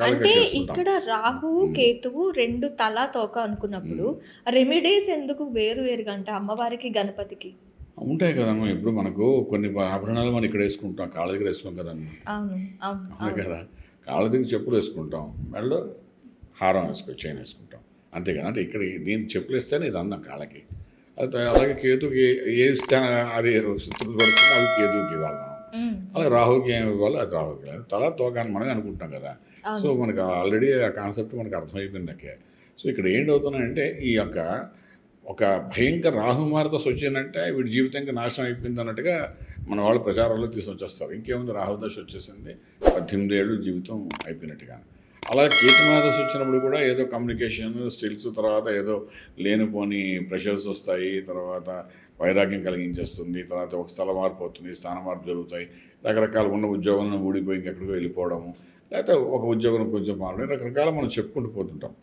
రకరకాలుగా అంటే చేస్తుంటాం. ఇక్కడ రాహువు, హ్మ్. కేతువు 2 తల, తోక అనుకున్నప్పుడు హ్మ్. రెమెడీస్ ఎందుకు వేరు వేరుగా అంటే అమ్మవారికి, గణపతికి? ఉంటాయి కదమ్మా! ఇప్పుడు మనకు కొన్ని ఆభరణాలు మనం ఇక్కడ యేసుకుంటాం. కాళ్ళ దగ్గర యేసుకోం కదమ్మా! అవును. అవును. అవును అవును. కదా! కాళ్ళ దగ్గర చెప్పులేసుకుంటాం. మెడలో హారం చైన్ యేసుకుంటాం. అంతే కదా! అంటే ఇక్కడ దీనికి చెప్పులేస్తేనే ఇది అందం కాళ్ళకి. అయితే అలాగే కేతుకి ఏమిస్తే అది సంతృప్తి పడుతుందో అవి కేతువుకి ఇవ్వాలి మనం. హ్మ్. అలాగే హ్మ్. రాహుకి ఏమి ఇవ్వాలో అది రాహుకి ఇవ్వాలి. తల, తోక అని మనమే అనుకుంటాం కదా! సో, అవును. మనకు ఆల్రెడీ ఆ కాన్సెప్ట్ మనకు అర్థమైపోయింది నాకే. సో, ఇక్కడ ఏంటవుతున్నాయంటే ఈ యొక్క ఒక భయంకర రాహుమారితో వచ్చానంటే వీడి జీవితం ఇంకా నాశనం అయిపోయింది అన్నట్టుగా మన వాళ్ళు ప్రచారంలో తీసుకొచ్చేస్తారు. ఇంకేముంది రాహుదశ వచ్చేసింది. 18 ఏళ్ళు జీవితం అయిపోయినట్టుగా. అలా కేతుమహాదశ వచ్చినప్పుడు కూడా ఏదో కమ్యూనికేషన్ స్కిల్స్ తర్వాత ఏదో లేనిపోని ప్రెషర్స్ వస్తాయి. తర్వాత వైరాగ్యం కలిగించేస్తుంది. తర్వాత ఒక స్థల మార్పు అవుతుంది. స్థాన మార్పు జరుగుతాయి. రకరకాల ఉన్న ఉద్యోగంలో ఊడిపోయి ఇంకెక్కడికో వెళ్ళిపోవడము. లేకపోతే ఒక ఉద్యోగం కొంచెం మారడం రకరకాల మనం చెప్పుకుంటూ పోతుంటాం.